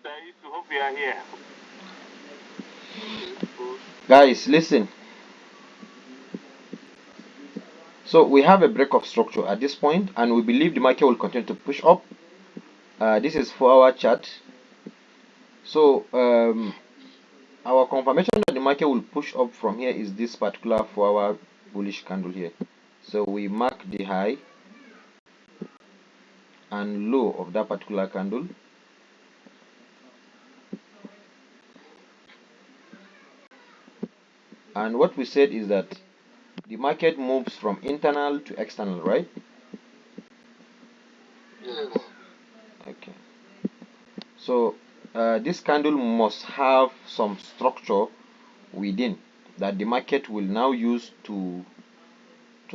Hope you are here. Guys, listen. So we have a break of structure at this point, and we believe the market will continue to push up. This is 4-hour chart. So our confirmation that the market will push up from here is this particular 4-hour bullish candle here. So we mark the high and low of that particular candle. And what we said is that the market moves from internal to external, right? Yes. Okay. So this candle must have some structure within that the market will now use to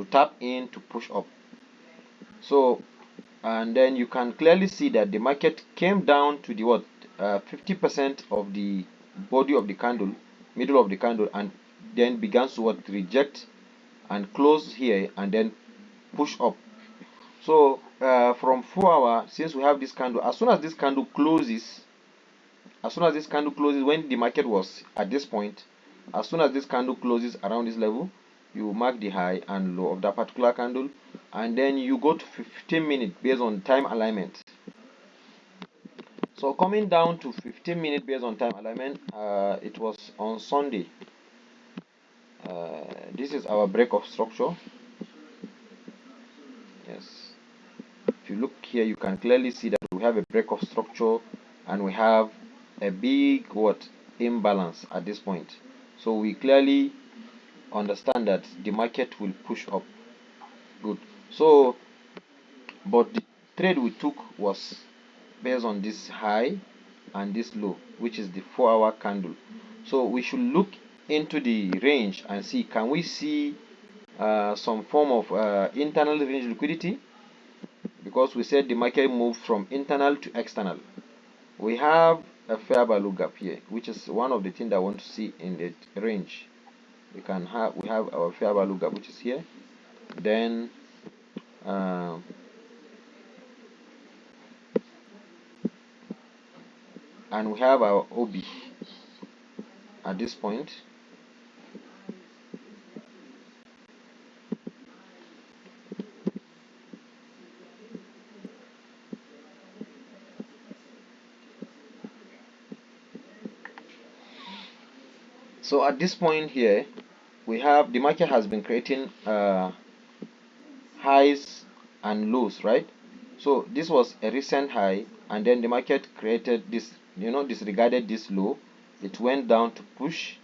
tap in to push up. So and then you can clearly see that the market came down to the what 50% of the body of the candle, middle of the candle, and then began to what reject and close here and then push up. So from 4 hour, since we have this candle, as soon as this candle closes, when the market was at this point, as soon as this candle closes around this level, you mark the high and low of that particular candle, and then you go to 15 minutes based on time alignment. So coming down to 15 minutes based on time alignment, it was on Sunday. This is our break of structure. Yes, if you look here, you can clearly see that we have a break of structure and we have a big imbalance at this point. So we clearly understand that the market will push up. Good. So but the trade we took was based on this high and this low, which is the 4-hour candle. So we should look into the range and see, can we see some form of internal range liquidity, because we said the market moved from internal to external. We have a fair value gap here, which is one of the things I want to see in the range. We have our fair value gap, which is here. Then and we have our OB at this point. So at this point here, we have the market has been creating highs and lows, right? So this was a recent high, and then the market created this, disregarded this low. It went down to push,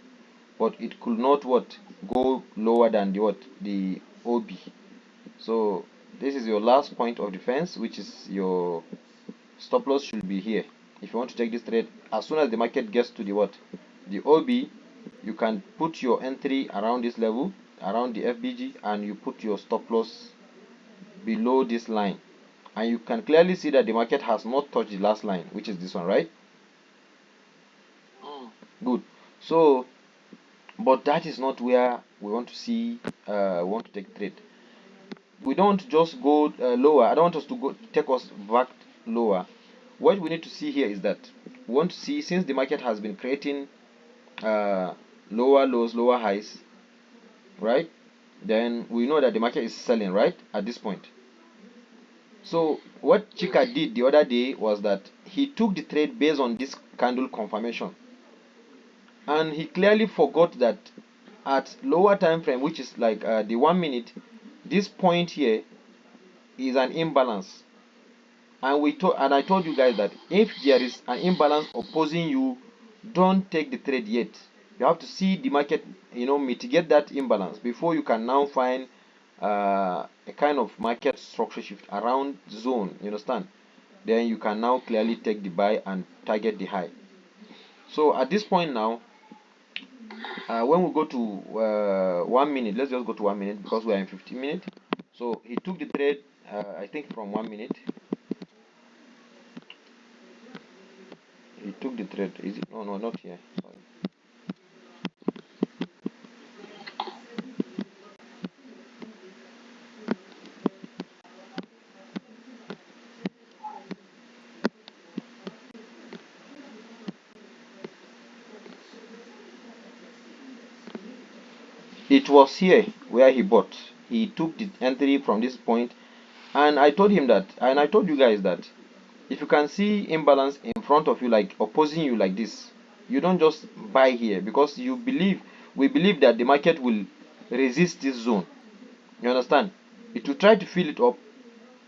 but it could not go lower than the OB. So this is your last point of defense, which is your stop loss should be here. If you want to take this trade, as soon as the market gets to the OB, you can put your entry around this level, around the FBG, and you put your stop loss below this line, and you can clearly see that the market has not touched the last line, which is this one, right? Good. So but that is not where we want to see, want to take trade. We don't just go lower. I don't want us to go take us back lower. What we need to see here is that we want to see, since the market has been creating lower lows, lower highs, right? Then we know that the market is selling, right, at this point. So what Chika did the other day was that he took the trade based on this candle confirmation, and he clearly forgot that at lower time frame, which is like the 1 minute, this point here is an imbalance. And I told you guys that if there is an imbalance opposing you, don't take the trade yet. You have to see the market, mitigate that imbalance before you can now find a kind of market structure shift around zone. You understand? Then you can now clearly take the buy and target the high. So at this point now, when we go to 1 minute, let's just go to 1 minute because we are in 15 minutes. So he took the trade, I think, from 1 minute. He took the trade. Is it? No, no, not here. Sorry. it was here where he bought. He took the entry from this point, and I told him that, and I told you guys that if you can see imbalance in front of you, like opposing you like this, you don't just buy here, because we believe that the market will resist this zone. You understand? It will try to fill it up,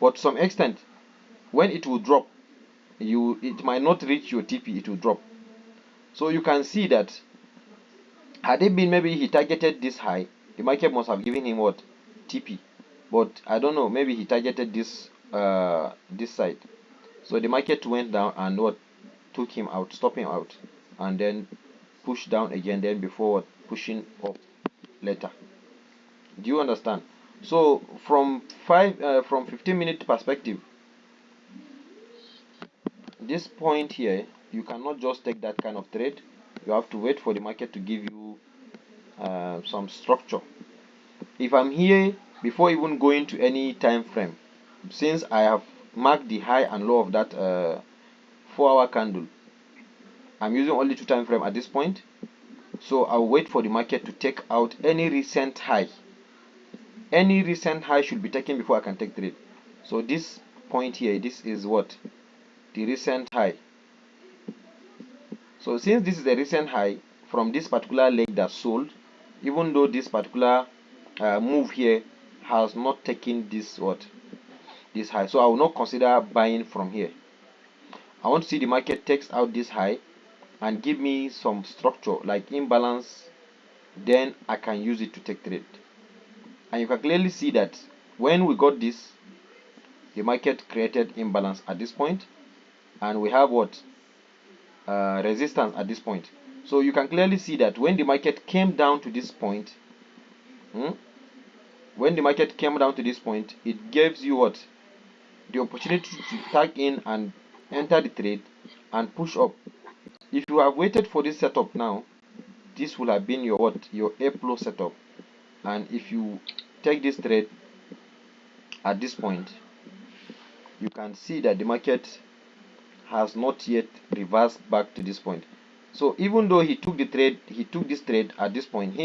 but to some extent, when it will drop, it might not reach your TP, it will drop. So you can see that had it been maybe he targeted this high, the market must have given him what? TP. But I don't know, maybe he targeted this side. So the market went down and what? Took him out, stopped him out, and then pushed down again, then before what? Pushing up later. Do you understand? So from 15-minute perspective, this point here, you cannot just take that kind of trade. You have to wait for the market to give you some structure. If I'm here before even going to any time frame, since I have marked the high and low of that 4-hour candle, I'm using only 2 time frame at this point. So I'll wait for the market to take out any recent high. Any recent high should be taken before I can take trade. So this point here, this is what? The recent high. So since this is a recent high from this particular leg that sold, even though this particular move here has not taken this this high, so I will not consider buying from here. I want to see the market takes out this high and give me some structure like imbalance, then I can use it to take trade. And you can clearly see that when we got this, the market created imbalance at this point, and we have what? Resistance at this point. So you can clearly see that when the market came down to this point, when the market came down to this point, it gives you what? The opportunity to tag in and enter the trade and push up. If you have waited for this setup now, this will have been your what? Your A plus setup. And if you take this trade at this point, you can see that the market has not yet reversed back to this point. So even though he took this trade at this point,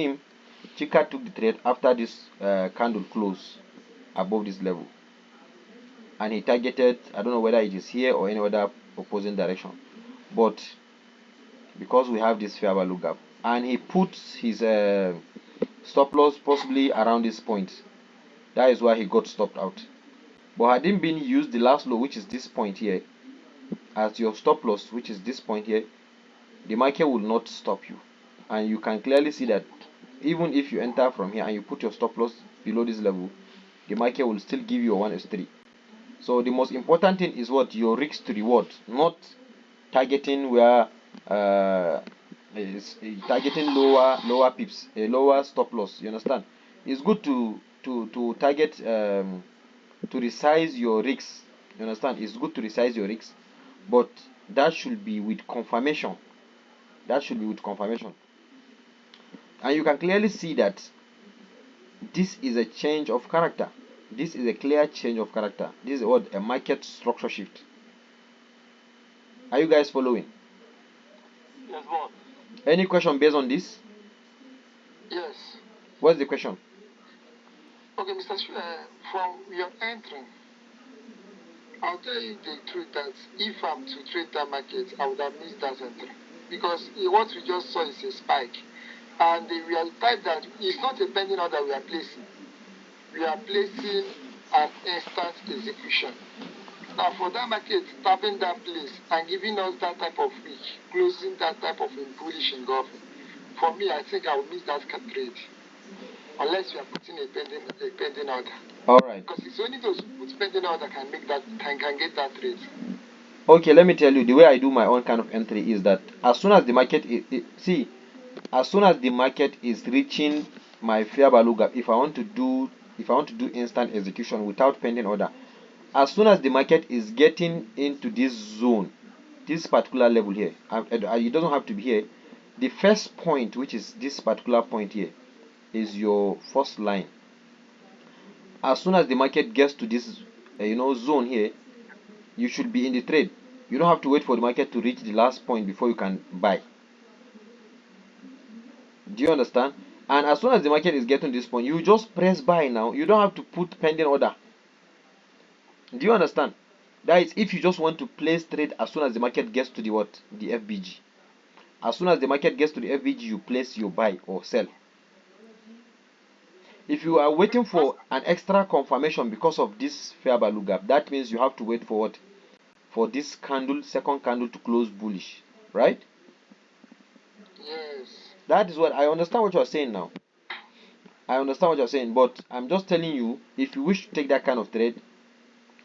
Chika took the trade after this candle close above this level, and he targeted, I don't know whether it is here or any other opposing direction, but because we have this fair value gap, and he put his stop loss possibly around this point, that is why he got stopped out. But had it been used the last low, which is this point here, as your stop loss, which is this point here, the market will not stop you. And you can clearly see that even if you enter from here and you put your stop loss below this level, the market will still give you a 1s3. So the most important thing is what? Your risk to reward, not targeting where is targeting lower pips, a lower stop loss. You understand? It's good to target to resize your risks. You understand? It's good to resize your risks, but that should be with confirmation. That should be with confirmation. And you can clearly see that this is a change of character. This is a clear change of character. This is what? A market structure shift. Are you guys following? Yes, boss. Any question based on this? Yes. What's the question? Okay, Mr. From your entry, I'll tell you the truth that if I'm to trade that market, I would have missed that entry. Because what we just saw is a spike. And we are the type that it's not a pending order we are placing. We are placing an instant execution. Now, for that market tapping that place and giving us that type of week, closing that type of bullish engulfing, for me, I think I will miss that trade. Unless we are putting a pending order. All right. Because it's only those who put pending order can make that can get that trade. Okay, let me tell you, the way I do my own kind of entry is that as soon as the market as soon as the market is reaching my fair value gap, if I want to do instant execution without pending order, as soon as the market is getting into this zone, this particular level here, it doesn't have to be here, the first point, which is this particular point here, is your first line. As soon as the market gets to this zone here, you should be in the trade. You don't have to wait for the market to reach the last point before you can buy. Do you understand? And as soon as the market is getting to this point, you just press buy now. You don't have to put pending order. Do you understand? That is if you just want to place trade as soon as the market gets to the what? The FBG. As soon as the market gets to the FBG, you place your buy or sell. If you are waiting for an extra confirmation because of this fair value gap, that means you have to wait for what? For this candle, second candle to close bullish, right? Yes. That is what I understand what you are saying now. I understand what you're saying, but I'm just telling you, if you wish to take that kind of trade,